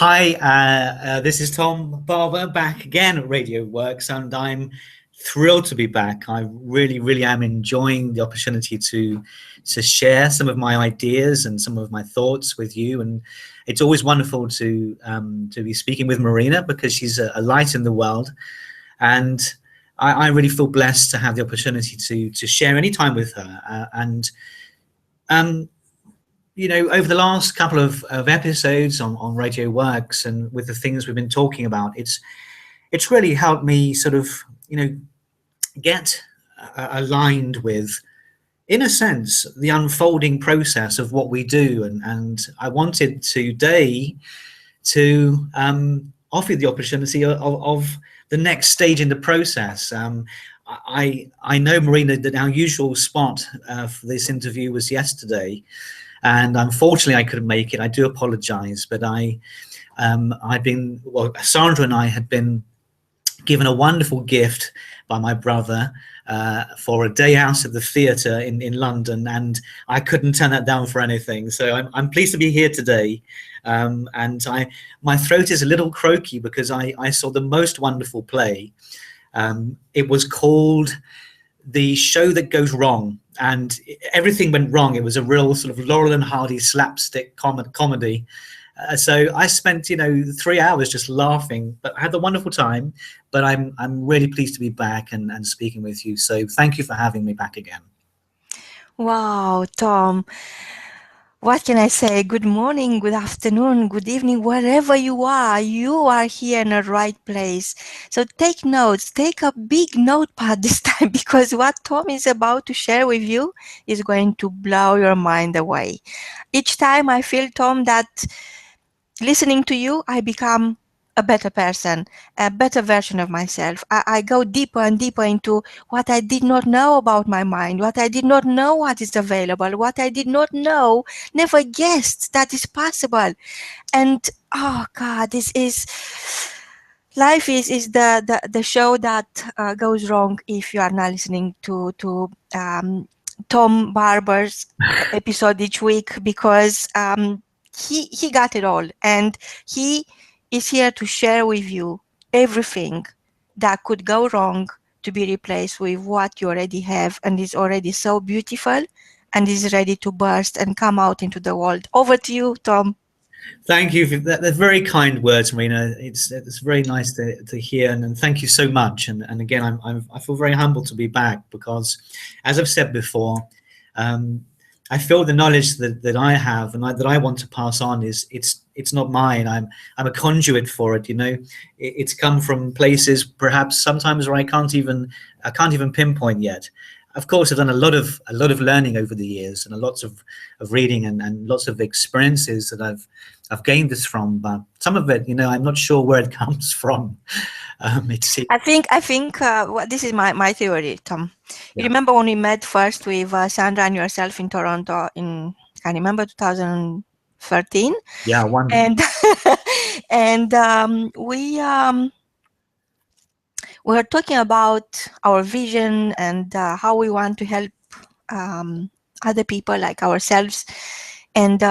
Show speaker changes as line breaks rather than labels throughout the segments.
Hi, this is Tom Barber back again at Radio Works, and I'm thrilled to be back. I really am enjoying the opportunity to share some of my ideas and some of my thoughts with you. And it's always wonderful to be speaking with Marina because she's a light in the world, and I really feel blessed to have the opportunity to share any time with her. Um, over the last couple of episodes on Radio Works and with the things we've been talking about, it's really helped me sort of, get aligned with, in a sense, the unfolding process of what we do. And I wanted today to offer the opportunity of the next stage in the process. I know, Marina, that our usual spot for this interview was yesterday, and unfortunately I couldn't make it. I do apologize, but Sandra and I had been given a wonderful gift by my brother for a day out at the theatre in London, and I couldn't turn that down for anything. So I'm pleased to be here today, and my throat is a little croaky because I saw the most wonderful play. It was called The Show That Goes Wrong, and everything went wrong. It was a real sort of Laurel and Hardy slapstick comedy. So I spent, 3 hours just laughing, but I had a wonderful time. But I'm really pleased to be back and speaking with you. So thank you for having me back again.
Wow, Tom. What can I say? Good morning, good afternoon, good evening, wherever you are here in the right place. So take notes, take a big notepad this time, because what Tom is about to share with you is going to blow your mind away. Each time I feel, Tom, that listening to you, I become a better person, a better version of myself. I go deeper and deeper into what I did not know about my mind, what I did not know what is available, what I did not know, never guessed that is possible. And oh God, life is the show that goes wrong if you are not listening to Tom Barber's episode each week, because he got it all, and he is here to share with you everything that could go wrong to be replaced with what you already have and is already so beautiful and is ready to burst and come out into the world. Over to you, Tom.
Thank you for that. They're very kind words, Marina. It's very nice to hear, and thank you so much. And again, I feel very humbled to be back because, as I've said before, I feel the knowledge that I have and that I want to pass on it's not mine. I'm a conduit for it. It's come from places perhaps sometimes where I can't even pinpoint yet. Of course, I've done a lot of learning over the years and lots of reading and lots of experiences that I've gained this from, but some of it, I'm not sure where it comes from.
I think this is my theory, Tom. You
Yeah.
remember when we met first with Sandra and yourself in Toronto in, I remember, 2013?
Yeah, one.
And and we were talking about our vision and how we want to help other people like ourselves and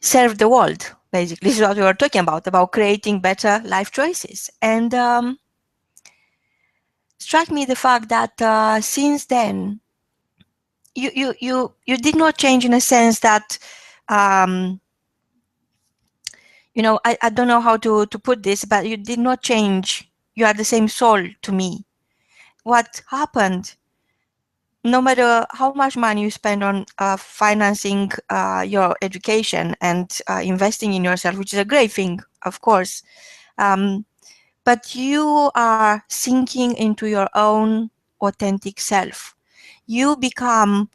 serve the world. Basically, this is what we were talking about creating better life choices. And struck me the fact that since then, you did not change, in a sense that I don't know how to put this, but you did not change. You are the same soul to me. What happened, no matter how much money you spend on financing your education and investing in yourself, which is a great thing, of course, but you are sinking into your own authentic self. You become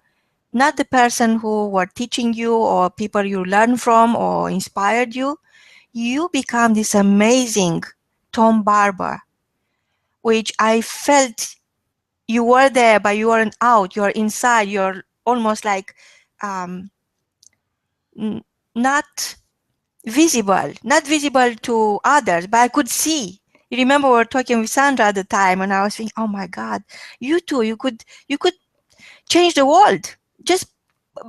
not the person who were teaching you or people you learn from or inspired you. You become this amazing Tom Barber, which I felt you were there, but you weren't out. You're inside. You're almost like not visible to others, but I could see. You remember we were talking with Sandra at the time, and I was thinking, oh my God, you too, you could change the world just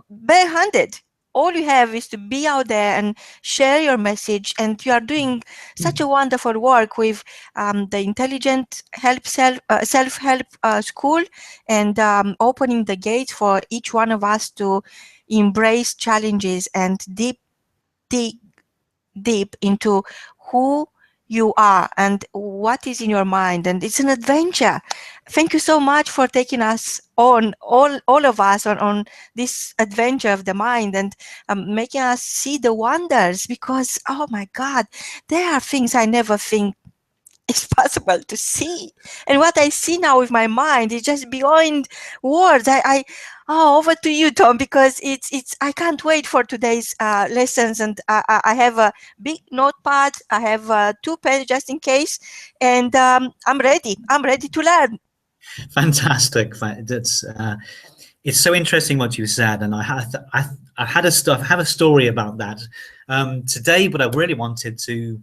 barehanded. all you have is to be out there and share your message, and you are doing such a wonderful work with the intelligent help self-help school, and opening the gates for each one of us to embrace challenges and dig deep into who you are and what is in your mind, and it's an adventure. Thank you so much for taking us on, all of us, on this adventure of the mind, and making us see the wonders, because oh my god, there are things I never think it's possible to see, and what I see now with my mind is just beyond words. Oh, over to you, Tom, because it's I can't wait for today's lessons, and I have a big notepad, I have 2 pens just in case, and I'm ready to learn.
Fantastic. That's it's so interesting what you said, and I had I have a story about that today. But I really wanted to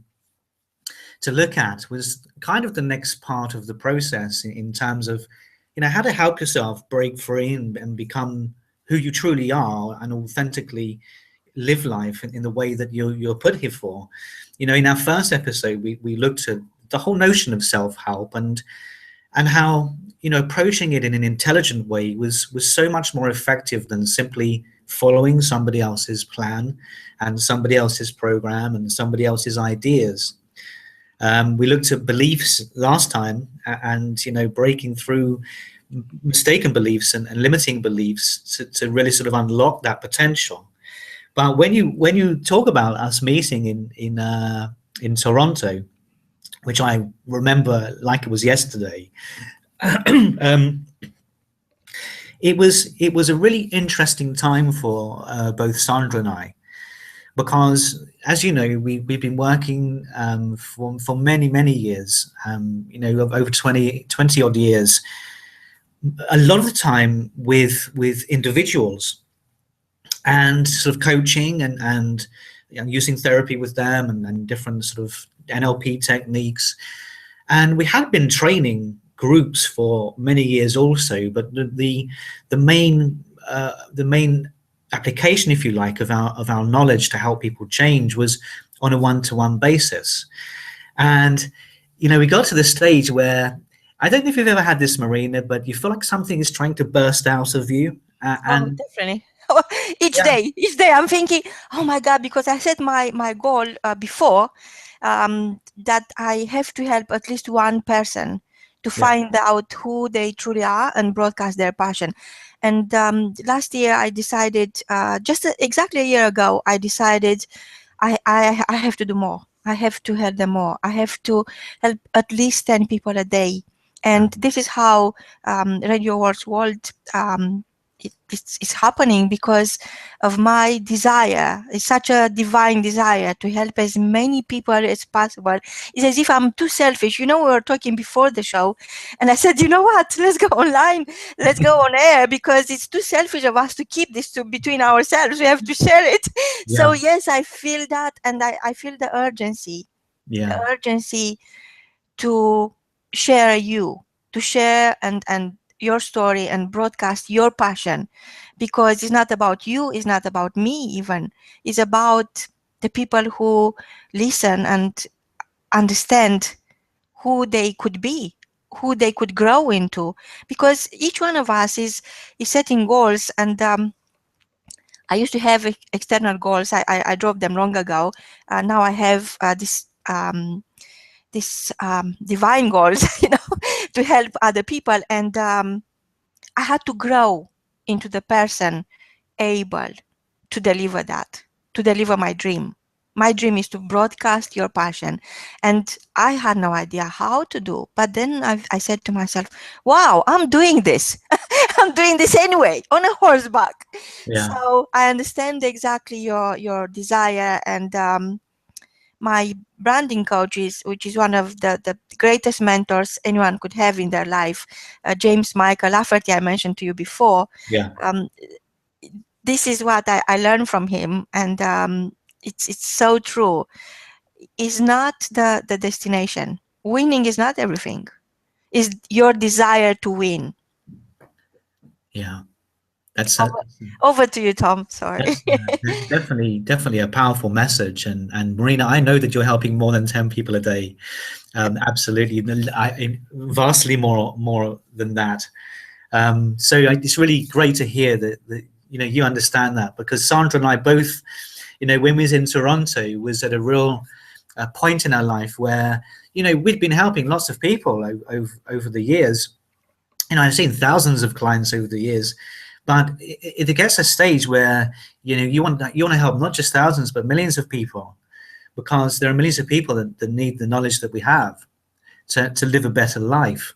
look at was kind of the next part of the process in terms of, how to help yourself break free and become who you truly are and authentically live life in the way that you're put here for. In our first episode, we looked at the whole notion of self-help and how, approaching it in an intelligent way was so much more effective than simply following somebody else's plan and somebody else's program and somebody else's ideas. We looked at beliefs last time, and breaking through mistaken beliefs and limiting beliefs to really sort of unlock that potential. But when you talk about us meeting in Toronto, which I remember like it was yesterday, um, it was a really interesting time for both Sandra and I, because, as you know, we've been working for many years, over 20 odd years, a lot of the time with individuals, and sort of coaching and using therapy with them, and different sort of NLP techniques. And we had been training groups for many years also, but the main application, if you like, of our knowledge to help people change was on a one-to-one basis. And we got to the stage where, I don't know if you've ever had this, Marina, but you feel like something is trying to burst out of you,
Oh,
and
definitely.
yeah,
Each day I'm thinking, oh my God, because I set my goal before, that I have to help at least one person to
yeah,
find out who they truly are and broadcast their passion. And last year I decided, just exactly a year ago, I decided I have to do more. I have to help them more. I have to help at least 10 people a day. And this is how Radio Wars World, it's happening because of my desire. It's such a divine desire to help as many people as possible. It's as if I'm too selfish. We were talking before the show, and I said, you know what? Let's go online. Let's go on air, because it's too selfish of us to keep this between ourselves. We have to share it. So
yeah,
yes, I feel that, and I feel the urgency. The
yeah,
urgency to share you, to share and your story and broadcast your passion, because it's not about you, it's not about me even, it's about the people who listen and understand who they could be, who they could grow into, because each one of us is setting goals. And I used to have external goals. I dropped them long ago. Now I have this divine goals, to help other people. And I had to grow into the person able to deliver that, to deliver my dream. My dream is to broadcast your passion. And I had no idea how to do. But then I said to myself, wow, I'm doing this. I'm doing this anyway, on a horseback.
yeah,
So I understand exactly your desire. And my branding coach which is one of the greatest mentors anyone could have in their life, James Michael Lafferty, I mentioned to you before.
yeah,
Um, this is what I learned from him, and it's so true. It's not the destination. Winning is not everything. It's your desire to win.
yeah. That's
Over, over to you, Tom. Sorry.
that's definitely a powerful message. And Marina, I know that you're helping more than 10 people a day. Absolutely, vastly more than that. So it's really great to hear that you understand that, because Sandra and I both, when we was in Toronto, was at a real point in our life where we'd been helping lots of people over the years. I've seen thousands of clients over the years, but it gets a stage where you want to help not just thousands but millions of people, because there are millions of people that need the knowledge that we have to live a better life.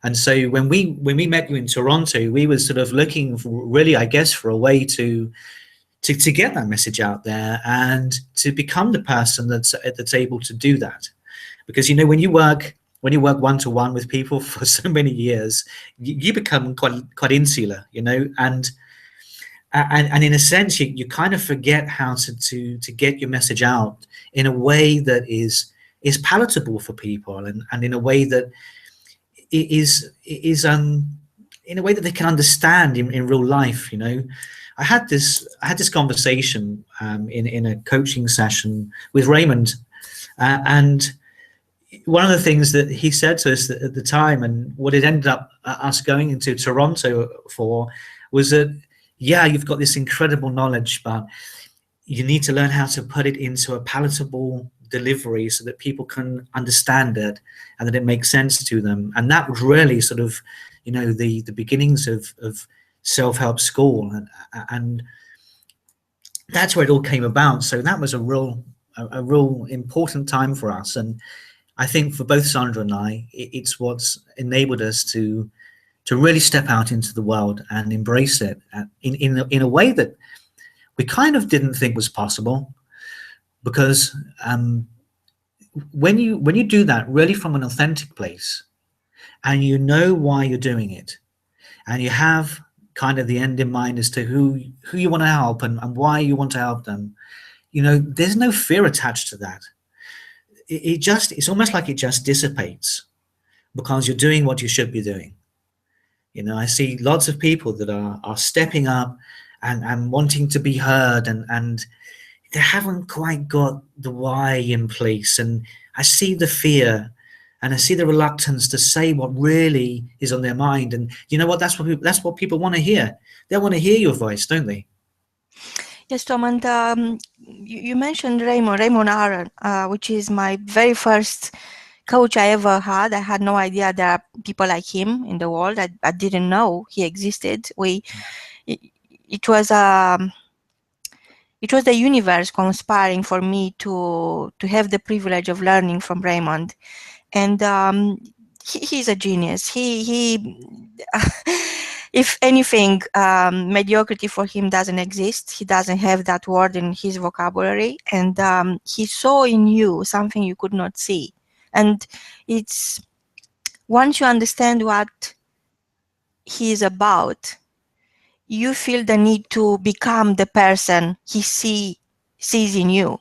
And so when we met you in Toronto, we were sort of looking for, really, I guess, for a way to get that message out there and to become the person that's able to do that. Because when you work one-to-one with people for so many years, you become quite insular, and in a sense you kind of forget how to get your message out in a way that is palatable for people, and in a way that is in a way that they can understand in real life. I had this conversation in a coaching session with Raymond, and one of the things that he said to us at the time, and what it ended up us going into Toronto for, was that, yeah, you've got this incredible knowledge, but you need to learn how to put it into a palatable delivery so that people can understand it and that it makes sense to them. And that was really sort of, the beginnings of self-help school, and that's where it all came about. So that was a real important time for us. And I think for both Sandra and I, it's what's enabled us to really step out into the world and embrace it in a way that we kind of didn't think was possible. Because when you do that really from an authentic place, and you know why you're doing it, and you have kind of the end in mind as to who you want to help and why you want to help them, there's no fear attached to that. It's almost like it just dissipates, because you're doing what you should be doing. I see lots of people that are stepping up and wanting to be heard, and they haven't quite got the why in place. And I see the fear, and I see the reluctance to say what really is on their mind. And you know what? That's what people want to hear. They want to hear your voice, don't they?
Yes, Tom, and you mentioned Raymond Aron, which is my very first coach I ever had. I had no idea there are people like him in the world. I didn't know he existed. It was the universe conspiring for me to have the privilege of learning from Raymond. And he's a genius. He if anything, mediocrity for him doesn't exist. He doesn't have that word in his vocabulary, and he saw in you something you could not see. And it's, once you understand what he is about, you feel the need to become the person he sees in you.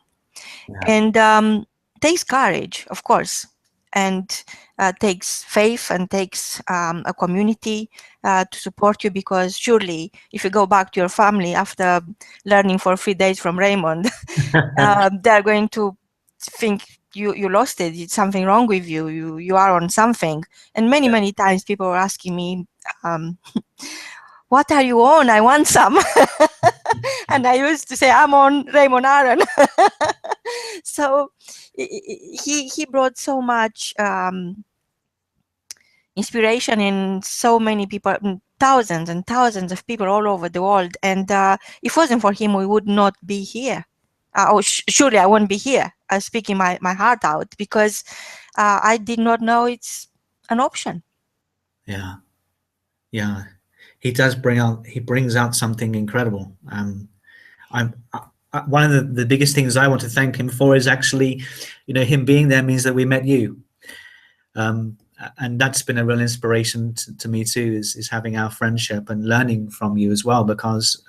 Yeah.
And takes courage, of course, and takes faith, and takes a community to support you, because surely if you go back to your family after learning for 3 days from Raymond, they're going to think you lost it. It's something wrong with you. You are on something. And many times people were asking me, what are you on? I want some. And I used to say, I'm on Raymond Aron. So he brought so much inspiration in so many people, thousands and thousands of people all over the world. And if it wasn't for him, we would not be here. Surely I wouldn't be here speaking my heart out, because I did not know it's an option.
Yeah. He brings out something incredible. One of the biggest things I want to thank him for is actually, him being there means that we met you. And that's been a real inspiration to me too, is having our friendship and learning from you as well, because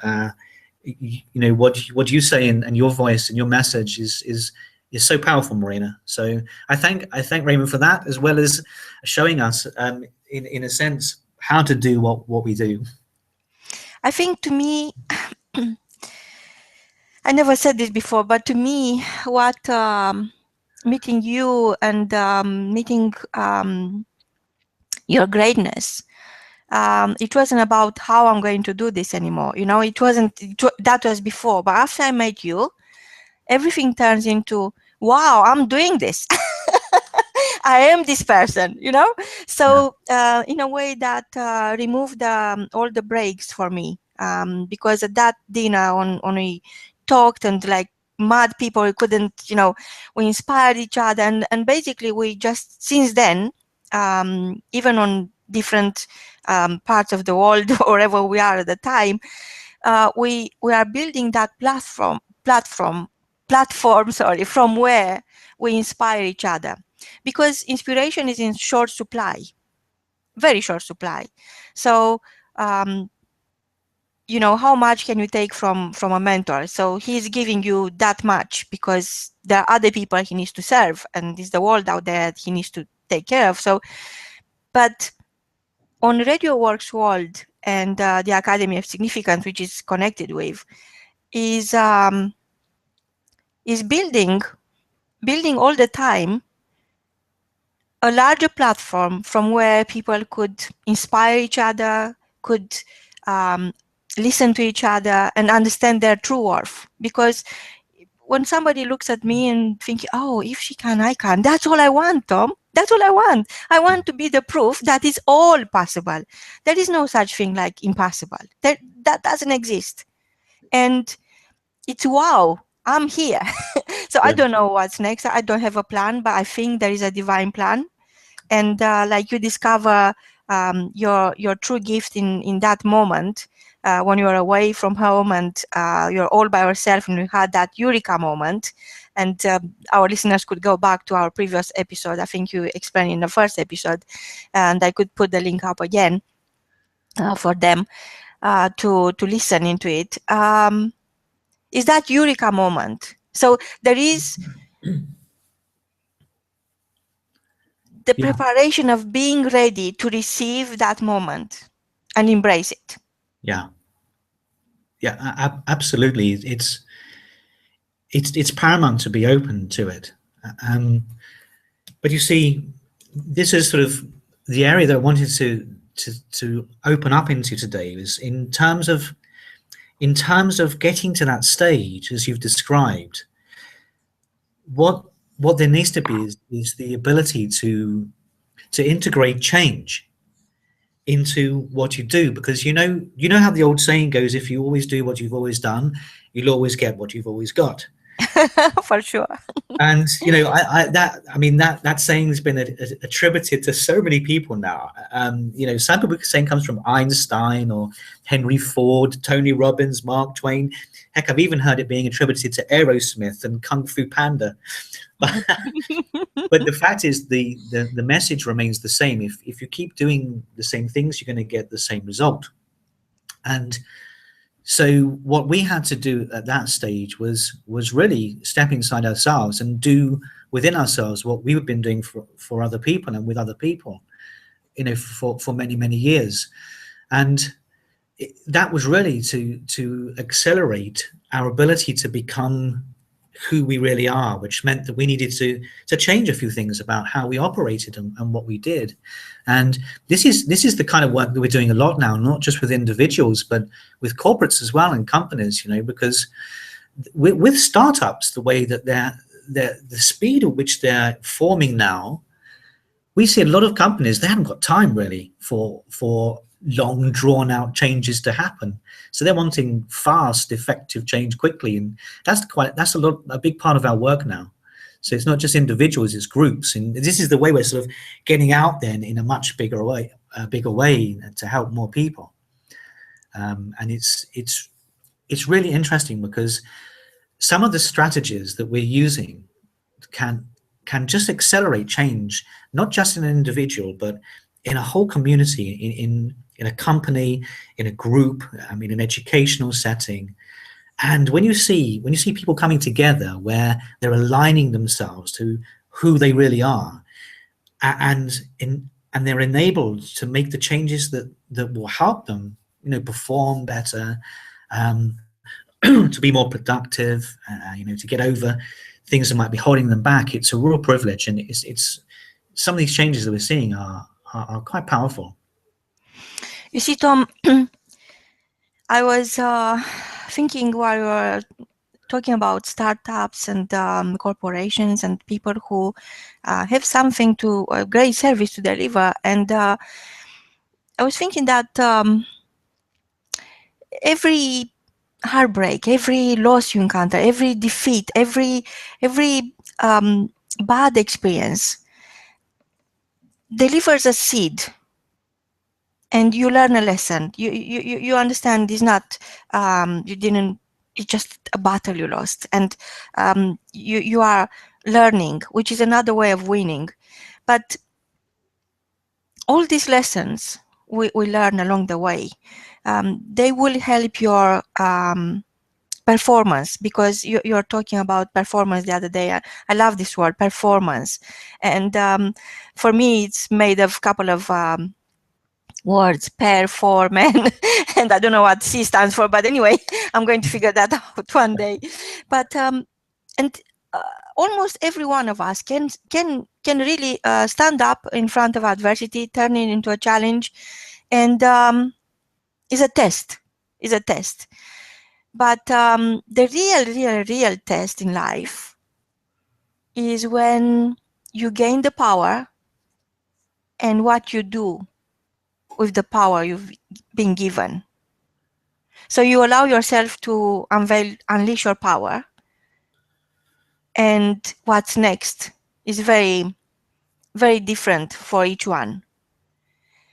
what you say and your voice and your message is so powerful, Marina. So I thank Raymond for that, as well as showing us in a sense how to do what we do.
I think to me, I never said this before, but to me, what meeting you and meeting your greatness, it wasn't about how I'm going to do this anymore. You know, it wasn't, that was before. But after I met you, everything turns into, wow, I'm doing this. I am this person, you know?
Yeah.
So in a way that removed all the breaks for me. Because at that dinner when we talked and like mad people, we couldn't, you know, we inspired each other. And basically we just, since then, even on different parts of the world, wherever we are at the time, we are building that platform, sorry, from where we inspire each other, because inspiration is in short supply, very short supply. So you know, how much can you take from a mentor? So he's giving you that much because there are other people he needs to serve, and there's the world out there that he needs to take care of. So but on Radio Works World and the Academy of Significance, which is connected with, is building all the time a larger platform from where people could inspire each other, could um, listen to each other and understand their true worth. Because when somebody looks at me and think, oh, if she can, I can, that's all I want, Tom. That's all I want. I want to be the proof that is all possible. There is no such thing like impossible. That doesn't exist. And it's wow, I'm here. So I
Good.
don't know what's next. I don't have a plan, but I think there is a divine plan. And like you discover your true gift in that moment when you're away from home and you're all by yourself, and you had that eureka moment. And our listeners could go back to our previous episode. I think you explained in the first episode, and I could put the link up again for them to listen into it. Is that eureka moment. So there is the
Yeah.
preparation of being ready to receive that moment and embrace it.
Yeah. Yeah. Absolutely. It's paramount to be open to it. Um, but you see, this is sort of the area that I wanted to open up into today, is in terms of getting to that stage as you've described. What there needs to be is the ability to integrate change into what you do, because you know how the old saying goes, if you always do what you've always done, you'll always get what you've always got.
For sure.
And that saying has been attributed to so many people now. Some people saying comes from Einstein or Henry Ford, Tony Robbins, Mark Twain. Heck, I've even heard it being attributed to Aerosmith and Kung Fu Panda. But the fact is, the message remains the same. If you keep doing the same things, you're going to get the same result. And so what we had to do at that stage was really step inside ourselves and do within ourselves what we've been doing for other people and with other people, for many, many years. And that was really to accelerate our ability to become who we really are, which meant that we needed to change a few things about how we operated and what we did. And this is the kind of work that we're doing a lot now, not just with individuals, but with corporates as well and companies, because with startups, the way that the speed at which they're forming now, we see a lot of companies, they haven't got time really for long drawn out changes to happen. So they're wanting fast, effective change quickly. And that's a big part of our work now. So it's not just individuals, it's groups. And this is the way we're sort of getting out there in a much bigger way to help more people. And it's really interesting because some of the strategies that we're using can just accelerate change, not just in an individual, but in a whole community, in a company, in a group, an educational setting. And when you see people coming together where they're aligning themselves to who they really are, and they're enabled to make the changes that will help them, perform better, to be more productive, to get over things that might be holding them back. It's a real privilege, and it's some of these changes that we're seeing are quite powerful.
You see, Tom, I was thinking while we were talking about startups and corporations and people who have something to a great service to deliver, and I was thinking that every heartbreak, every loss you encounter, every defeat, every bad experience delivers a seed, and you learn a lesson. You understand it's not you didn't. It's just a battle you lost, and you are learning, which is another way of winning. But all these lessons we learn along the way, they will help your performance, because you're talking about performance the other day. I love this word, performance, and for me it's made of a couple of words, performance, and I don't know what C stands for, but anyway, I'm going to figure that out one day. But and almost every one of us can really stand up in front of adversity, turn it into a challenge, and is a test. Is a test. But the real test in life is when you gain the power and what you do with the power you've been given. So you allow yourself to unleash your power, and what's next is very, very different for each one.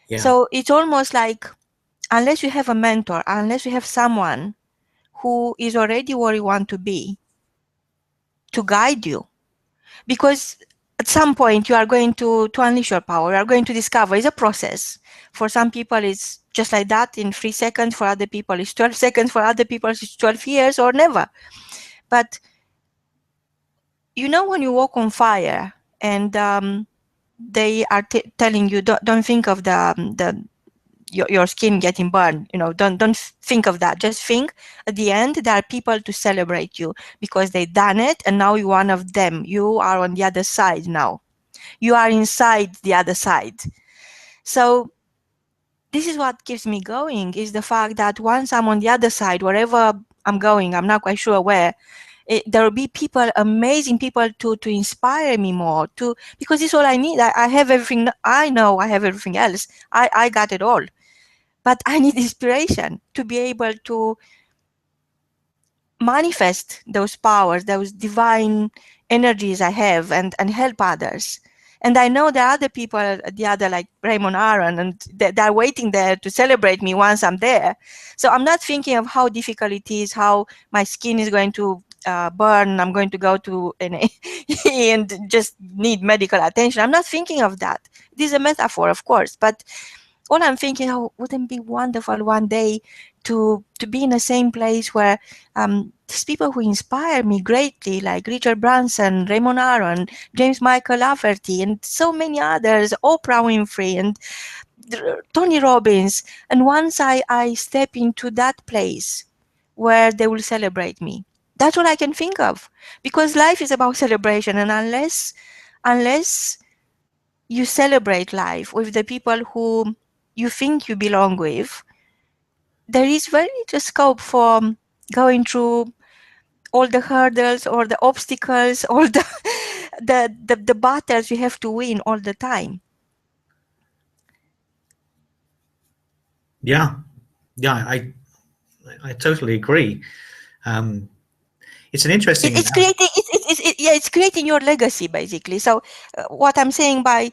Yeah.
So it's almost like, unless you have a mentor, unless you have someone who is already where you want to be to guide you, because at some point you are going to unleash your power, you are going to discover. It's a process. For some people it's just like that in 3 seconds, for other people it's 12 seconds, for other people it's 12 years or never. But when you walk on fire and they are telling you, don't think of your skin getting burned, don't think of that. Just think, at the end there are people to celebrate you because they done it, and now you're one of them. You are on the other side now. You are inside the other side. So this is what keeps me going, is the fact that once I'm on the other side, wherever I'm going, I'm not quite sure where, there will be people, amazing people to inspire me more, because it's all I need. I have everything. I know I have everything else. I got it all. But I need inspiration to be able to manifest those powers, those divine energies I have, and help others. And I know there are other people, the other, like Raymond Aron, and they're waiting there to celebrate me once I'm there. So I'm not thinking of how difficult it is, how my skin is going to burn, I'm going to go to and just need medical attention. I'm not thinking of that. This is a metaphor, of course, but all I'm thinking, wouldn't it be wonderful one day to be in the same place where these people who inspire me greatly, like Richard Branson, Raymond Aron, James Michael Lafferty, and so many others, Oprah Winfrey, and Tony Robbins. And once I step into that place where they will celebrate me, that's all I can think of. Because life is about celebration, and unless you celebrate life with the people who you think you belong with, there is very little scope for going through all the hurdles or the obstacles or the battles you have to win all the time.
Yeah, I totally agree. It's an interesting.
It's creating your legacy, basically. So what I'm saying by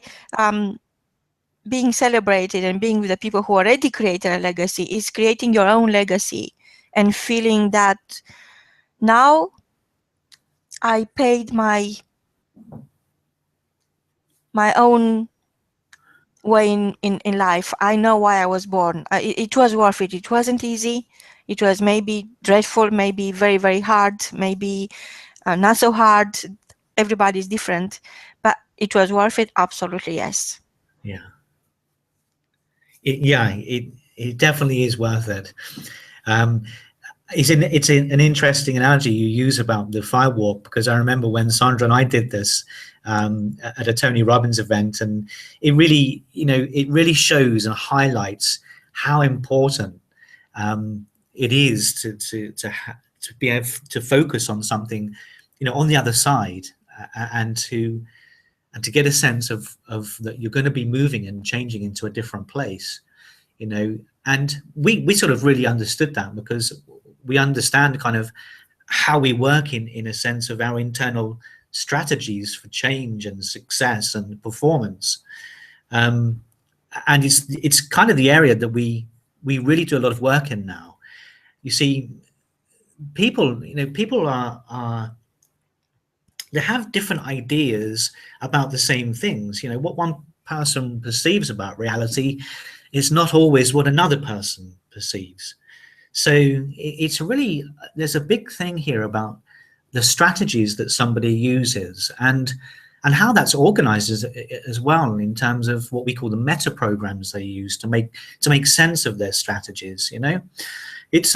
being celebrated and being with the people who already created a legacy is creating your own legacy and feeling that now I paid my own way in life. I know why I was born. It was worth it. It wasn't easy. It was maybe dreadful, maybe very, very hard, maybe not so hard. Everybody's different, but it was worth it. Absolutely, yes.
Yeah. it definitely is worth it. Um, an interesting analogy you use about the fire walk, because I remember when Sandra and I did this at a Tony Robbins event, and it really, it really shows and highlights how important it is to be able to focus on something, on the other side, and to get a sense of that you're going to be moving and changing into a different place, and we sort of really understood that, because we understand kind of how we work in a sense of our internal strategies for change and success and performance. And it's kind of the area that we really do a lot of work in now. You see, people are they have different ideas about the same things. What one person perceives about reality is not always what another person perceives. So it's really, there's a big thing here about the strategies that somebody uses, and how that's organized as well, in terms of what we call the meta programs they use to make sense of their strategies. It's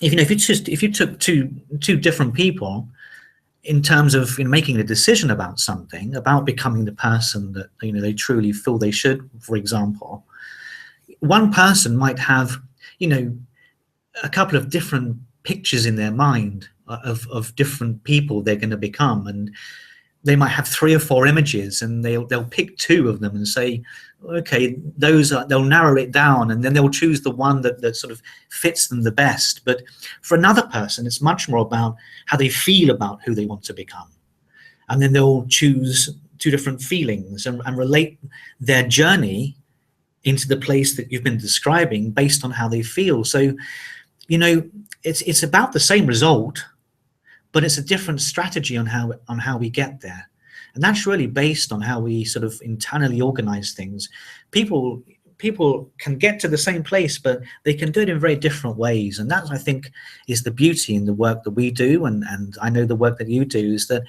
if you took two different people, in terms of making a decision about something, about becoming the person that they truly feel they should, for example, one person might have a couple of different pictures in their mind of different people they're going to become, and they might have 3 or 4 images, and they'll pick 2 of them and say, okay, they'll narrow it down, and then they'll choose the one that sort of fits them the best. But for another person, it's much more about how they feel about who they want to become, and then they'll choose 2 different feelings and relate their journey into the place that you've been describing based on how they feel. So it's about the same result, but it's a different strategy on how we get there. And that's really based on how we sort of internally organize things. People can get to the same place, but they can do it in very different ways. And that, I think, is the beauty in the work that we do, and I know the work that you do, is that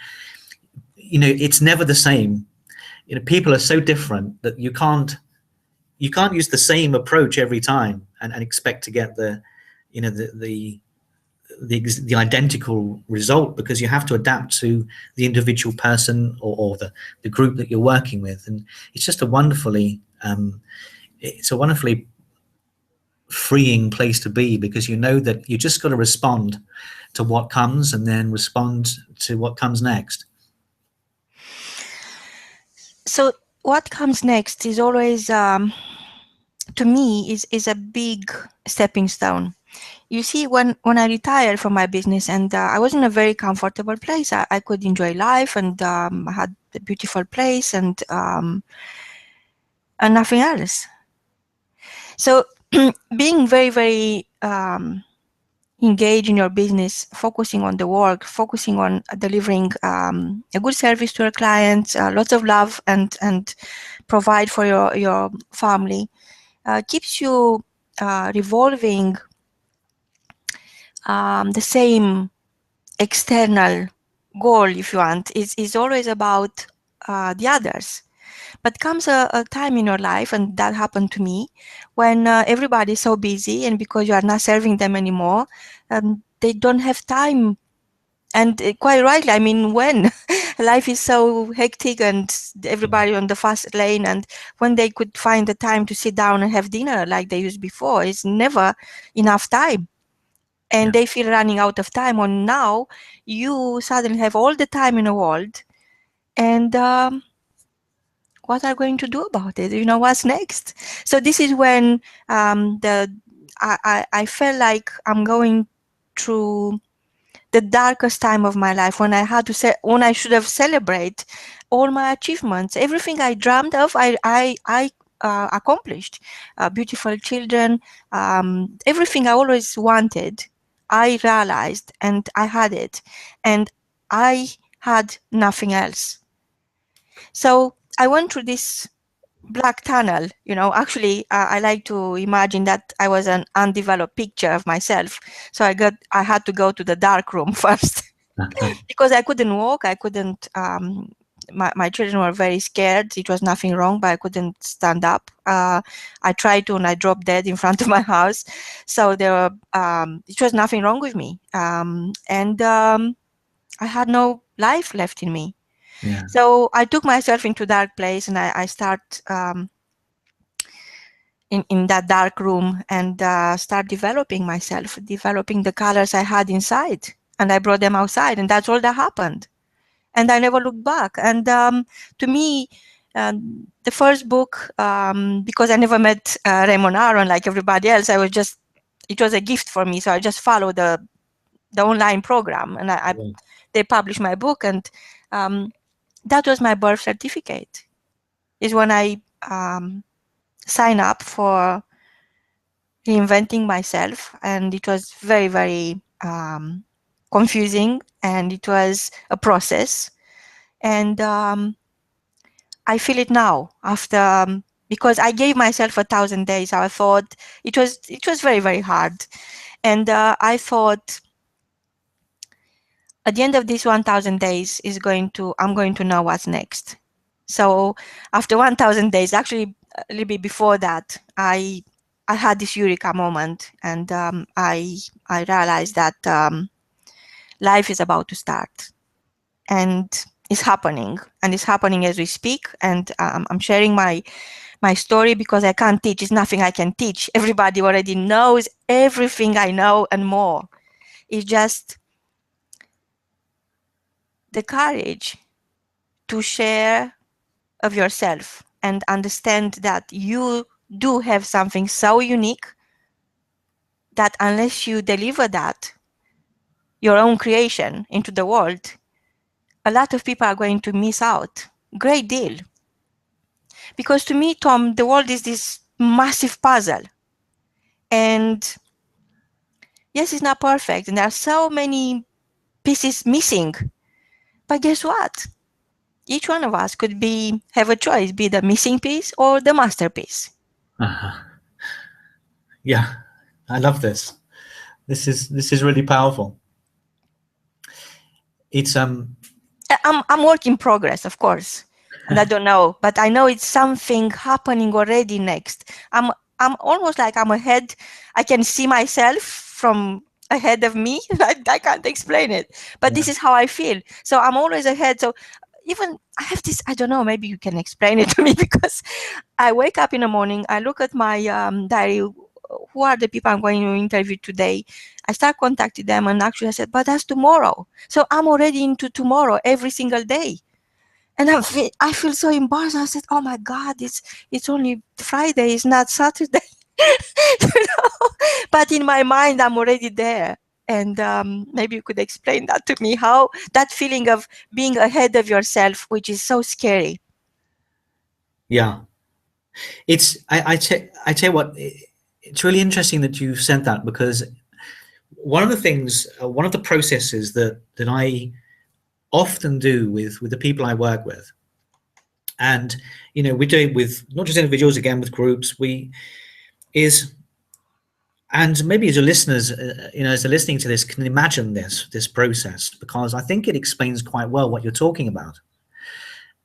it's never the same. People are so different that you can't use the same approach every time and expect to get the identical result, because you have to adapt to the individual person or the group that you're working with. And it's just a wonderfully freeing place to be, because that you just got to respond to what comes, and then respond to what comes next.
So what comes next is always, to me, is a big stepping stone. You see, when I retired from my business, and I was in a very comfortable place, I could enjoy life, and I had a beautiful place, and nothing else. So being very, very engaged in your business, focusing on the work, focusing on delivering a good service to your clients, lots of love, and provide for your family, keeps you revolving the same external goal, if you want, is always about the others. But comes a time in your life, and that happened to me, when everybody's so busy, and because you are not serving them anymore, they don't have time. And quite rightly, I mean, when life is so hectic and everybody on the fast lane, and when they could find the time to sit down and have dinner like they used before, it's never enough time. And they feel running out of time. Or now you suddenly have all the time in the world, and what are you going to do about it? What's next? So this is when I felt like I'm going through the darkest time of my life, when I had to when I should have celebrate all my achievements, everything I dreamed of, I accomplished. Beautiful children, everything I always wanted, I realized, and I had it, and I had nothing else. So I went through this black tunnel. Actually, I like to imagine that I was an undeveloped picture of myself. So I had to go to the dark room first because I couldn't walk, I couldn't my children were very scared. It was nothing wrong, but I couldn't stand up. I tried to, and I dropped dead in front of my house. So there were, it was nothing wrong with me. And I had no life left in me.
Yeah.
So I took myself into dark place, and I start in that dark room, and start developing myself, developing the colors I had inside, and I brought them outside, and that's all that happened. And I never looked back. And to me, the first book, because I never met Raymond Aron like everybody else, it was a gift for me. So I just followed the online program, and
Yeah.
they published my book, and that was my birth certificate. Is when I signed up for reinventing myself, and it was very, very confusing, and it was a process. And I feel it now after, because I gave myself 1,000 days. I thought it was very, very hard, and I thought at the end of this 1,000 days I'm going to know what's next. So after 1,000 days, actually a little bit before that, I had this eureka moment, and I realized that life is about to start, and it's happening, and it's happening as we speak. And I'm sharing my story because I can't teach. It's nothing I can teach. Everybody already knows everything I know and more. It's just the courage to share of yourself and understand that you do have something so unique that unless you deliver that, your own creation, into the world, a lot of people are going to miss out. Great deal. Because to me, Tom, the world is this massive puzzle. And yes, it's not perfect, and there are so many pieces missing. But guess what? Each one of us could have a choice, be the missing piece or the masterpiece.
Uh-huh. Yeah. I love this. This is really powerful. It's
I'm work in progress, of course, and I don't know, but I know it's something happening already next. I'm almost like I'm ahead. I can see myself from ahead of me. I can't explain it, but this is how I feel. So I'm always ahead. So even I have this, I don't know, maybe you can explain it to me, because I wake up in the morning, I look at my diary, who are the people I'm going to interview today. I start contacting them, and actually I said, but that's tomorrow. So I'm already into tomorrow every single day. And I feel so embarrassed. I said, oh my God, it's only Friday, it's not Saturday. But in my mind, I'm already there. And maybe you could explain that to me, how that feeling of being ahead of yourself, which is so scary.
Yeah. It's I tell you what, it's really interesting that you said that, because one of the things, one of the processes that I often do with the people I work with, and we do it with not just individuals, again with groups, and maybe as your listeners, as they're listening to this, can imagine this process, because I think it explains quite well what you're talking about.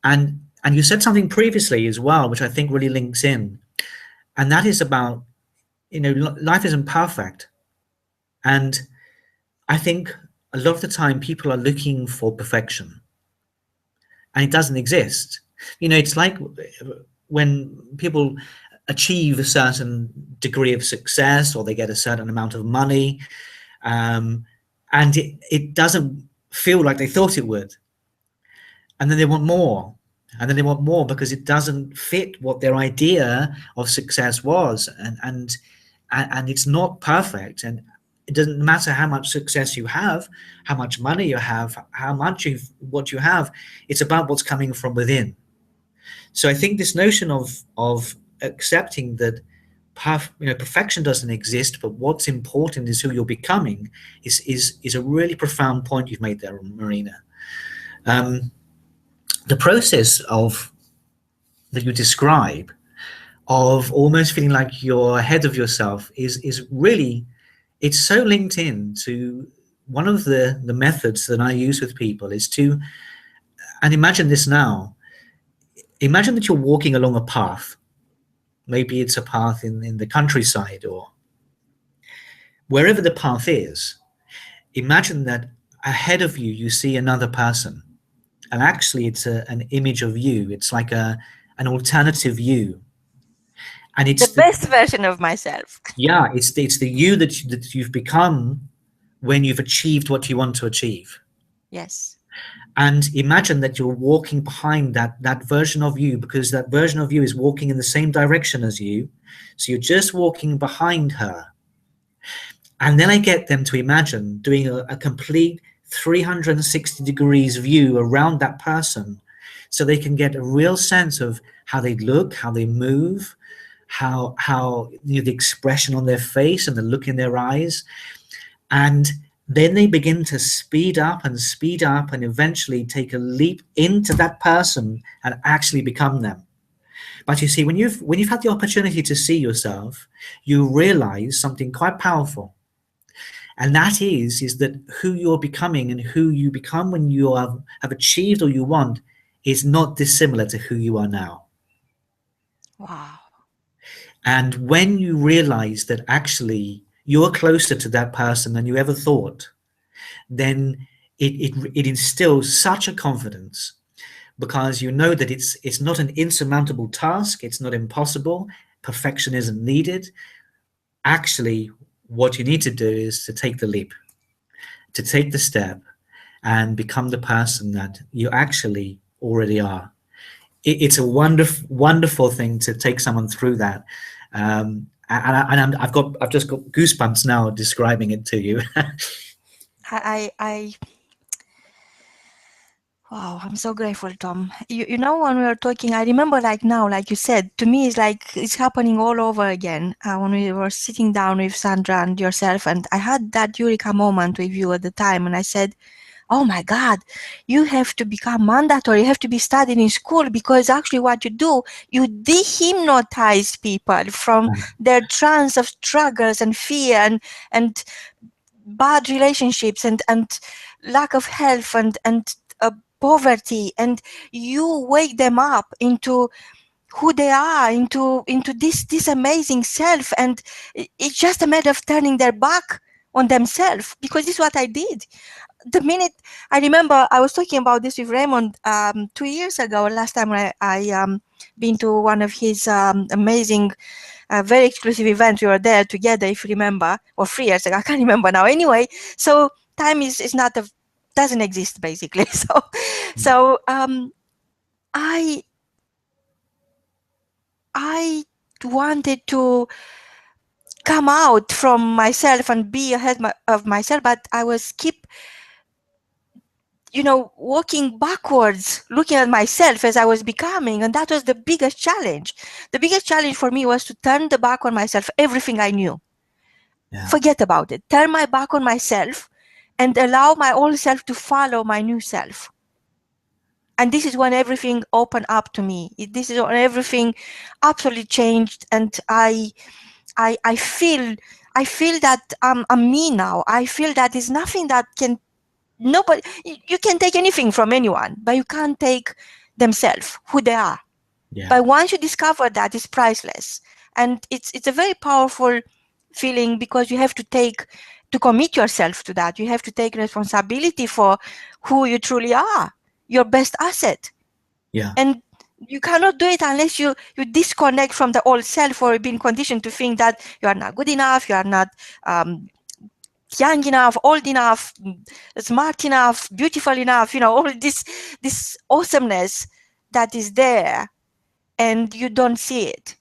And you said something previously as well, which I think really links in, and that is about, life isn't perfect. And I think a lot of the time people are looking for perfection, and it doesn't exist. It's like when people achieve a certain degree of success, or they get a certain amount of money, and it doesn't feel like they thought it would. And then they want more, and then they want more, because it doesn't fit what their idea of success was. And it's not perfect. And it doesn't matter how much success you have, how much money you have, what you have. It's about what's coming from within. So I think this notion of accepting that perfection doesn't exist, but what's important is who you're becoming, is a really profound point you've made there, Marina. The process of that you describe, of almost feeling like you're ahead of yourself, is really, it's so linked in to one of the methods that I use with people, is to And imagine this now. Imagine that you're walking along a path. Maybe it's a path in the countryside or wherever the path is. Imagine that ahead of you, you see another person. And actually, it's an image of you. It's like an alternative you. And
The
it's
best version of myself.
it's the you that you've become when you've achieved what you want to achieve.
Yes.
And imagine that you're walking behind that version of you, because that version of you is walking in the same direction as you. So you're just walking behind her. And then I get them to imagine doing a complete 360 degrees view around that person, so they can get a real sense of how they look, how they move, how the expression on their face and the look in their eyes. And then they begin to speed up and eventually take a leap into that person and actually become them. But you see, when you've had the opportunity to see yourself, you realize something quite powerful. And that is that who you're becoming and who you become when you have achieved all you want is not dissimilar to who you are now.
Wow.
And when you realize that actually you're closer to that person than you ever thought, then it instills such a confidence, because you know that it's not an insurmountable task, it's not impossible, perfection isn't needed. Actually, what you need to do is to take the leap, to take the step, and become the person that you actually already are. It's a wonderful thing to take someone through that. I've just got goosebumps now describing it to you.
I Wow, I'm so grateful, Tom. You know, when we were talking, I remember like now, like you said, to me, it's like it's happening all over again. When we were sitting down with Sandra and yourself, and I had that Eureka moment with you at the time, and I said, oh my God, you have to become mandatory. You have to be studied in school, because actually what you do, you dehypnotize people from their trance of struggles and fear and bad relationships and lack of health and poverty, and you wake them up into who they are, into this amazing self, and it's just a matter of turning their back on themselves, because this is what I did. The minute I remember, I was talking about this with Raymond 2 years ago, last time I been to one of his amazing very exclusive event. We were there together, if you remember, or 3 years ago. I can't remember now. Anyway, so time is not doesn't exist basically. So I I wanted to come out from myself and be ahead of myself, but I was keep walking backwards, looking at myself as I was becoming, and that was the biggest challenge. The biggest challenge for me was to turn the back on myself, everything I knew.
Yeah.
Forget about it. Turn my back on myself and allow my old self to follow my new self. And this is when everything opened up to me. This is when everything absolutely changed, and I feel that I'm me now. I feel that there's nothing that can nobody. You can take anything from anyone, but you can't take themselves, who they are.
Yeah.
But once you discover that, it's priceless, and it's a very powerful feeling, because you have to commit yourself to that. You have to take responsibility for who you truly are, your best asset.
Yeah.
And you cannot do it unless you disconnect from the old self, or being conditioned to think that you are not good enough, you are not young enough, old enough, smart enough, beautiful enough, all this awesomeness that is there, and you don't see it.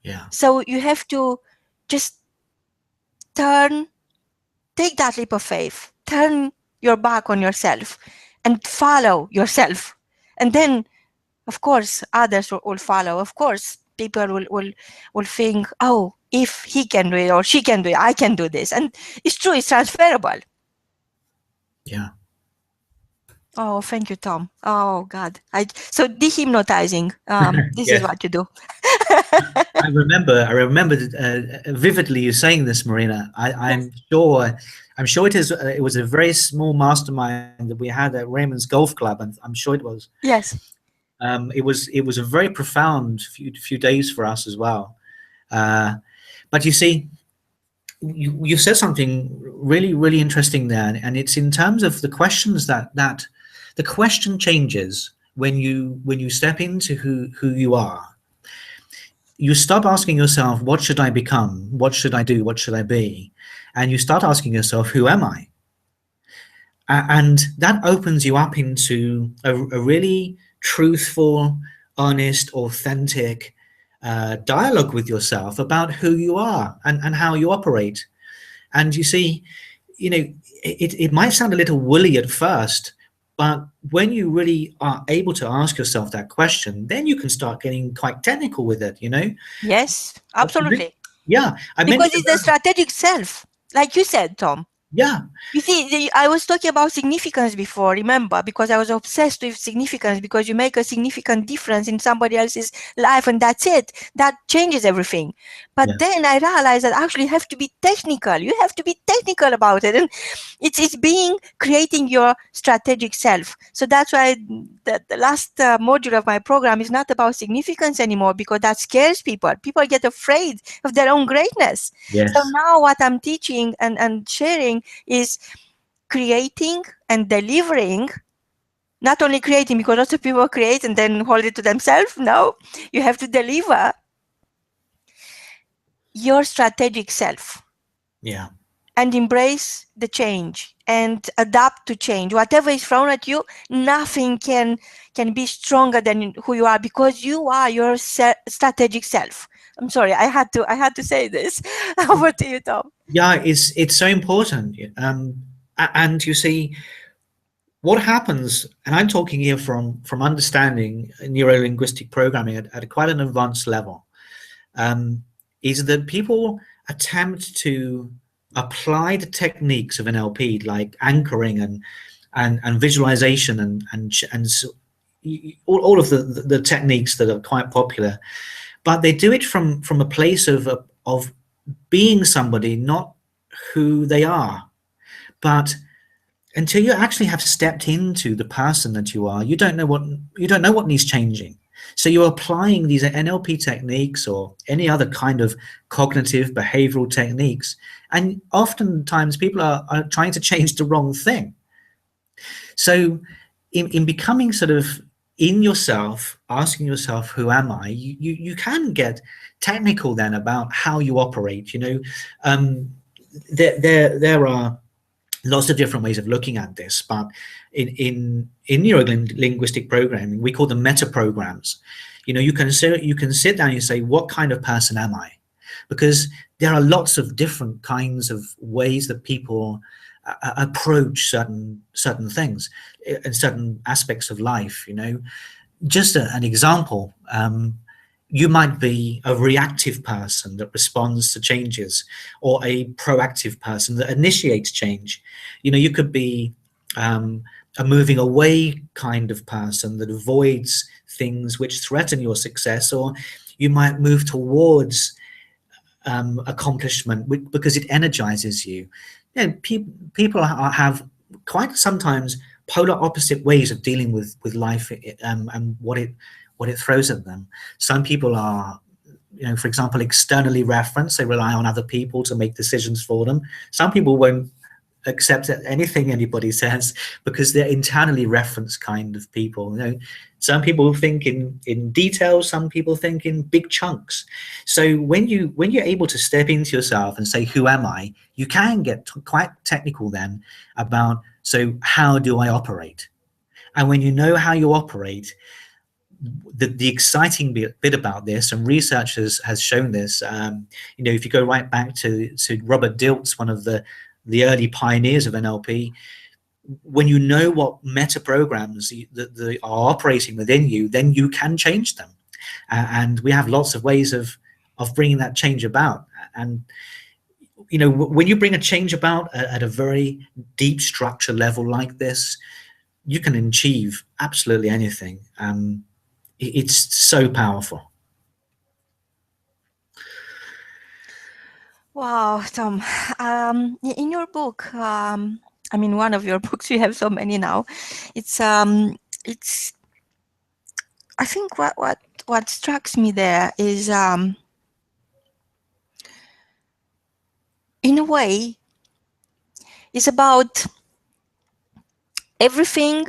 Yeah.
So you have to just take that leap of faith, turn your back on yourself and follow yourself. And then, of course, others will follow. Of course, people will think, oh, if he can do it or she can do it, I can do this. And it's true, it's transferable.
Yeah.
Oh, thank you, Tom. Oh, God. So dehypnotizing, this is
Yes.
what you do.
I remember vividly you saying this, Marina.
Yes.
I'm sure it was a very small mastermind that we had at Raymond's Golf Club, and I'm sure it was.
Yes.
It was a very profound few days for us as well. Uh, but you see, you said something really interesting there, and it's in terms of the questions that the question changes when you step into who you are. You stop asking yourself, what should I become? What should I do? What should I be? And you start asking yourself, who am I? And that opens you up into a really truthful, honest, authentic dialogue with yourself about who you are and how you operate. And you see, you know, it might sound a little woolly at first, but when you really are able to ask yourself that question, then you can start getting quite technical with it, you know?
Yes,
I men-
absolutely.
Yeah, I
Because
mentioned
it's the
that.
strategic self, like you said, Tom.
Yeah,
You see, I was talking about significance before, remember, because I was obsessed with significance, because you make a significant difference in somebody else's life and that's it. That changes everything. But
yeah,
then I realized that actually you have to be technical. You have to be technical about it. And it's being creating your strategic self. So that's why the last module of my program is not about significance anymore, because that scares people. People get afraid of their own greatness. So
yes,
now what I'm teaching and sharing is creating and delivering. Not only creating, because lots of people create and then hold it to themselves. No, you have to deliver your strategic self
yeah,
and embrace the change and adapt to change. Whatever is thrown at you, nothing can be stronger than who you are, because you are your strategic self. I'm sorry, I had to say this. Over to you, Tom.
yeah. It's so important. And you see, what happens, and I'm talking here from understanding neuro linguistic programming at quite an advanced level, um, is that people attempt to apply the techniques of NLP, like anchoring and visualization all of the techniques that are quite popular, but they do it from a place of being somebody, not who they are. But until you actually have stepped into the person that you are, you don't know what needs changing. So you're applying these NLP techniques or any other kind of cognitive behavioral techniques, and oftentimes people are trying to change the wrong thing. So in becoming sort of in yourself, asking yourself, who am I, you can get technical then about how you operate. You know, there are lots of different ways of looking at this, but in neuro-linguistic programming, we call them meta programs. You know, you can sit down and you say, what kind of person am I? Because there are lots of different kinds of ways that people approach certain things and certain aspects of life. You know, just an example. You might be a reactive person that responds to changes, or a proactive person that initiates change. You know, you could be a moving away kind of person that avoids things which threaten your success, or you might move towards accomplishment because it energizes you. You know, people have quite sometimes polar opposite ways of dealing with life, and what it throws at them. Some people are, you know, for example, externally referenced. They rely on other people to make decisions for them. Some people won't accept anything anybody says because they're internally referenced kind of people. You know, some people think in detail, some people think in big chunks. So when you're able to step into yourself and say, who am I, you can get quite technical then about, so how do I operate? And when you know how you operate, the exciting bit about this, and research has shown this, you know, if you go right back to Robert Dilts, one of the early pioneers of NLP, when you know what meta programs that are operating within you, then you can change them. And we have lots of ways of bringing that change about. And you know, when you bring a change about at a very deep structure level like this, you can achieve absolutely anything. It's so powerful.
Wow, Tom. In your book, I mean, one of your books, you have so many now. It's. I think what strikes me there is, in a way, it's about everything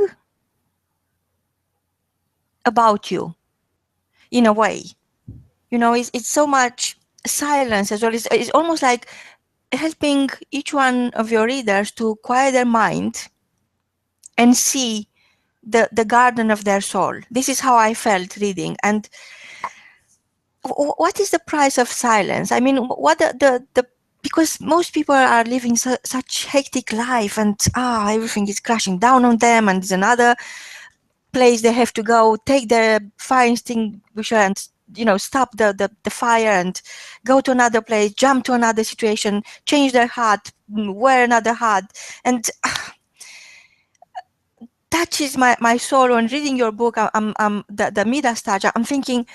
about you. In a way, it's so much silence as well. It's almost like helping each one of your readers to quiet their mind and see the garden of their soul. This is how I felt reading. And what is the price of silence? I mean, what the because most people are living such hectic life, and everything is crashing down on them, and there's another place they have to go, take their fire extinguisher and stop the fire, and go to another place, jump to another situation, change their hat, wear another hat, and touches my soul. When reading your book, I'm the Midas touch, I'm thinking,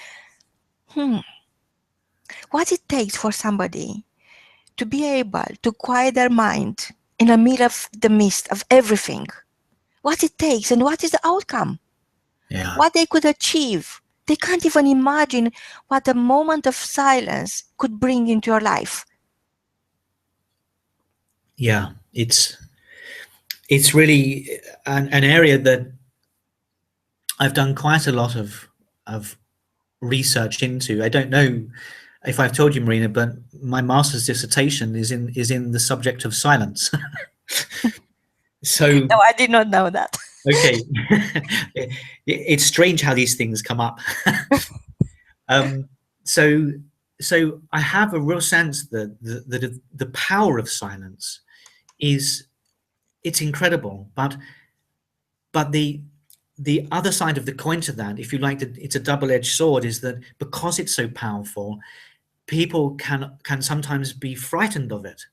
what it takes for somebody to be able to quiet their mind in the middle of the midst of everything. What it takes and what is the outcome,
Yeah.
what they could achieve. They can't even imagine what a moment of silence could bring into your life.
Yeah. It's really an area that I've done quite a lot of research into. I don't know if I've told you, Marina, but my master's dissertation is in the subject of silence. So,
No, I did not know that.
okay, it's strange how these things come up. um, so, so I have a real sense that the power of silence is it's incredible, but the other side of the coin to that, if you like, it's a double-edged sword, is that because it's so powerful, people can sometimes be frightened of it.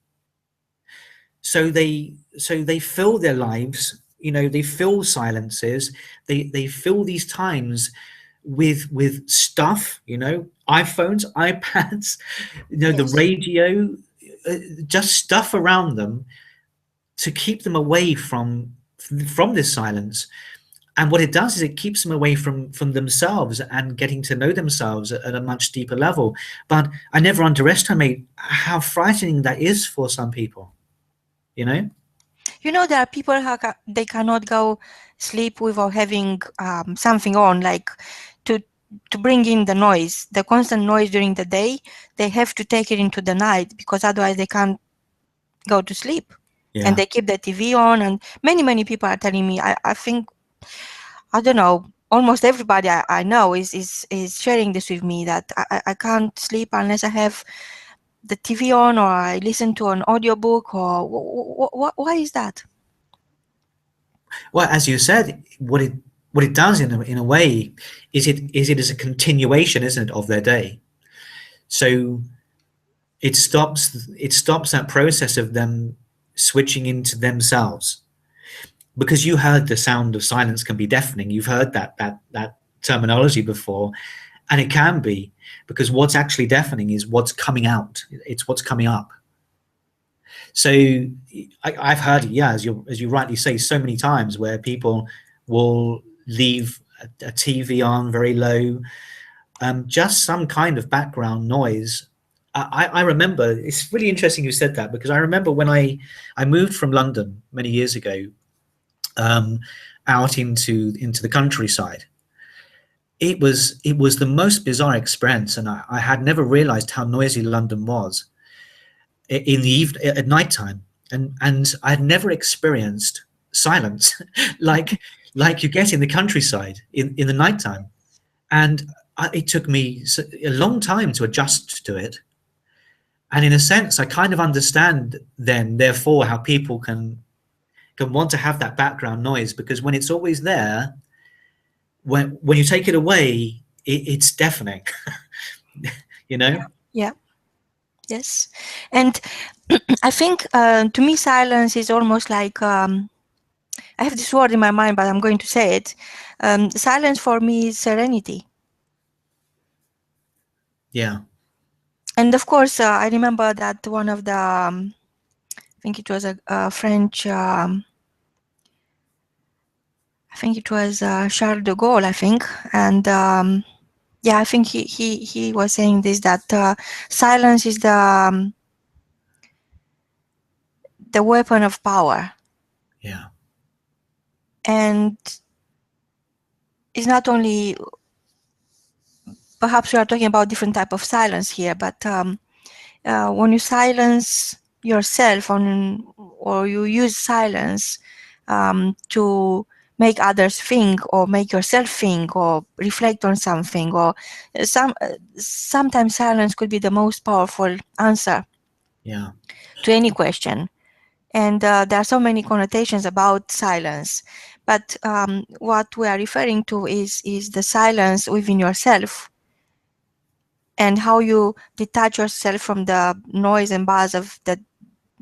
So they fill their lives, they fill silences, they fill these times with stuff, iPhones, iPads, the
Yes.
radio, just stuff around them to keep them away from this silence. And what it does is it keeps them away from themselves and getting to know themselves at a much deeper level. But I never underestimate how frightening that is for some people, you know.
There are people who they cannot go sleep without having something on, like to to bring in the noise, the constant noise during the day. They have to take it into the night because otherwise they can't go to sleep. And
Yeah.
they keep the TV on, and many people are telling me. I think, I don't know. Almost everybody I know is sharing this with me, that I can't sleep unless I have the TV on, or I listen to an audiobook, or why is that?
Well, as you said, what it does in a way is it is a continuation, isn't it, of their day. So it stops that process of them switching into themselves, because you heard the sound of silence can be deafening. You've heard that terminology before, and it can be, because what's actually deafening is what's coming out. It's what's coming up. So I've heard it, yeah, as you rightly say, so many times, where people will leave a TV on very low, just some kind of background noise. I remember, it's really interesting you said that, because I remember when I moved from London many years ago, um, out into the countryside. It was the most bizarre experience, and I had never realized how noisy London was in the at night time, and I had never experienced silence like you get in the countryside in the nighttime. And it took me a long time to adjust to it. And in a sense, I kind of understand then, therefore, how people can want to have that background noise, because when it's always there, when you take it away, it's deafening. you know.
Yeah. Yes. And I think, to me, silence is almost like, I have this word in my mind, but I'm going to say it. Silence for me is serenity.
Yeah.
And of course, I remember that one of the, I think it was a French, I think it was Charles de Gaulle, I think, and yeah, I think he was saying this, that silence is the weapon of power,
Yeah.
and it's not only, perhaps we are talking about different type of silence here, but when you silence yourself or you use silence to make others think or make yourself think or reflect on something, or sometimes silence could be the most powerful answer
Yeah.
to any question. And there are so many connotations about silence, but what we are referring to is the silence within yourself, and how you detach yourself from the noise and buzz of the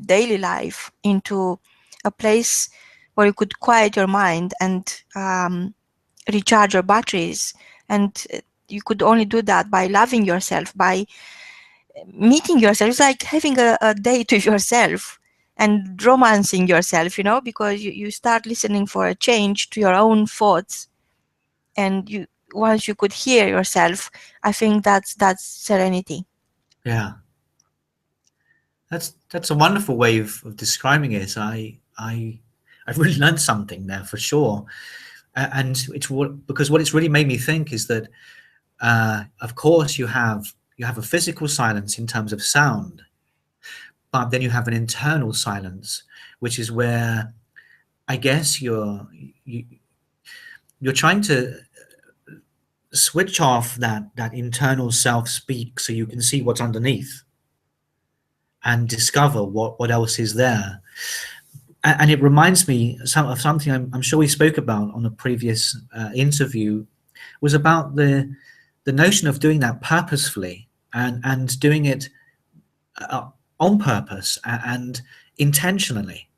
daily life into a place where you could quiet your mind and recharge your batteries. And you could only do that by loving yourself, by meeting yourself. It's like having a date with yourself and romancing yourself, because you start listening for a change to your own thoughts. And once you could hear yourself, I think that's serenity.
Yeah. That's a wonderful way of describing it. I've really learned something there for sure. And it's because what it's really made me think is that, of course, you have a physical silence in terms of sound, but then you have an internal silence, which is where I guess you, you're trying to switch off that internal self speak so you can see what's underneath and discover what else is there. And it reminds me of something I'm sure we spoke about on a previous interview, was about the notion of doing that purposefully and doing it uh, on purpose and intentionally.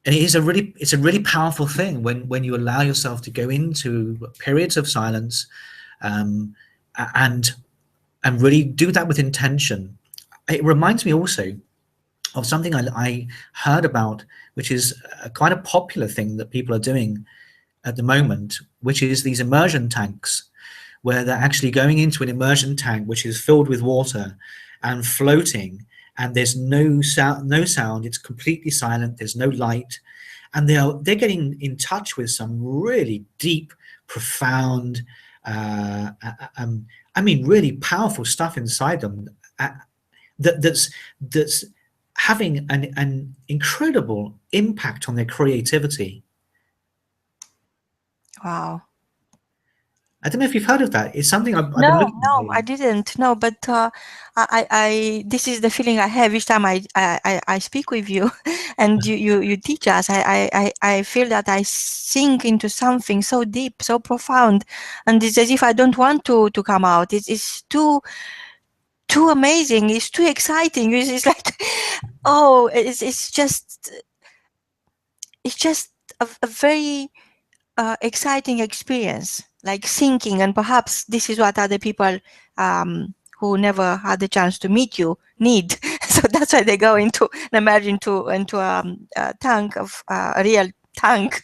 And it's a really powerful thing when you allow yourself to go into periods of silence, um, and really do that with intention. It reminds me also of something I heard about, which is quite a popular thing that people are doing at the moment, which is these immersion tanks, where they're actually going into an immersion tank which is filled with water and floating, and there's no sound. No sound. It's completely silent. There's no light, and they're getting in touch with some really deep, profound, I mean, really powerful stuff inside them. That's having an incredible impact on their creativity.
Wow.
I don't know if you've heard of that. It's something I've been
No,
looking at
no, I
lately.
didn't. No, but this is the feeling I have each time I speak with you, and you teach us. I feel that I sink into something so deep, so profound, and it's as if I don't want to come out. It's too amazing. It's too exciting. It's like, oh, it's just a very exciting experience, like thinking, and perhaps this is what other people who never had the chance to meet you need. So that's why they go into a tank of a real tank.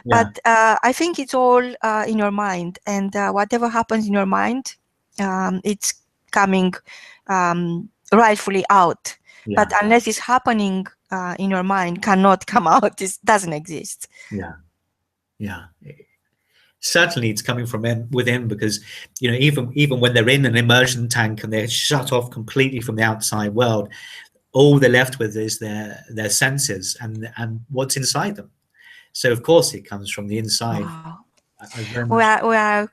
Yeah,
But I think it's all in your mind, and whatever happens in your mind, it's coming rightfully out.
yeah,
But unless it's happening in your mind, cannot come out. It doesn't exist.
yeah, yeah. Certainly, it's coming from within, because even when they're in an immersion tank and they're shut off completely from the outside world, all they're left with is their senses and what's inside them. So of course, it comes from the inside.
Wow.
I very
We
much.
are we are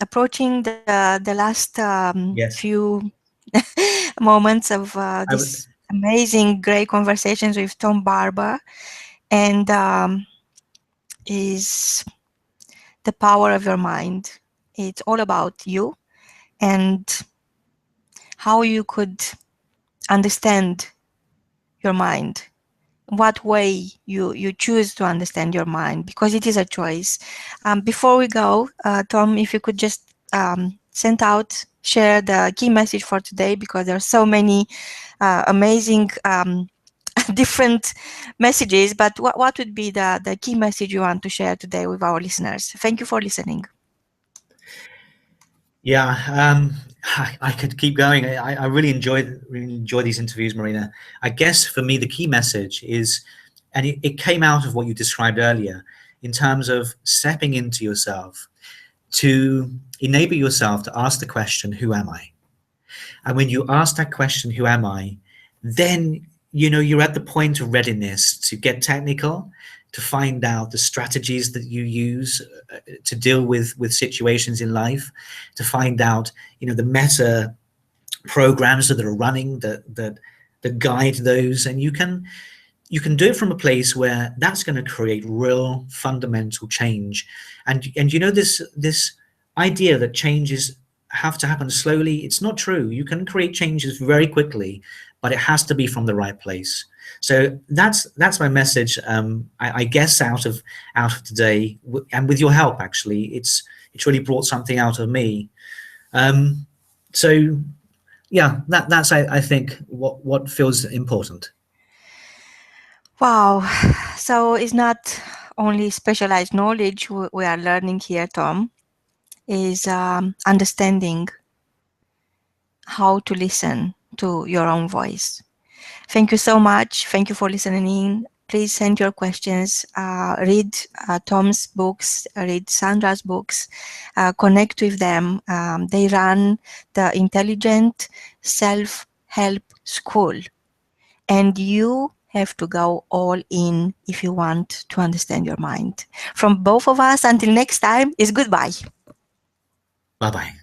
approaching the last
Yes.
few moments of
I would.
this amazing, great conversations with Tom Barber, and is the power of your mind. It's all about you and how you could understand your mind. What way you choose to understand your mind, because it is a choice. Before we go, Tom, if you could just share the key message for today, because there are so many amazing different messages. But what would be the key message you want to share today with our listeners? Thank you for listening.
Yeah, I could keep going. I really enjoy these interviews, Marina. I guess for me, the key message is, and it came out of what you described earlier, in terms of stepping into yourself, to enable yourself to ask the question, who am I? And when you ask that question, who am I, then you're at the point of readiness to get technical, to find out the strategies that you use to deal with situations in life, to find out the meta programs that are running that guide those. And you can do it from a place where that's going to create real fundamental change. And this idea that changes have to happen slowly, it's not true. You can create changes very quickly, but it has to be from the right place. So that's my message. I guess out of today, and with your help, actually, it's really brought something out of me. So yeah, that's I think what feels important.
Wow. So it's not only specialized knowledge we are learning here, Tom, is understanding how to listen to your own voice. Thank you so much. Thank you for listening in. Please send your questions, read Tom's books, read Sandra's books, connect with them. They run the Intelligent Self-Help School. And you have to go all in if you want to understand your mind. From both of us, until next time, is goodbye.
Bye-bye.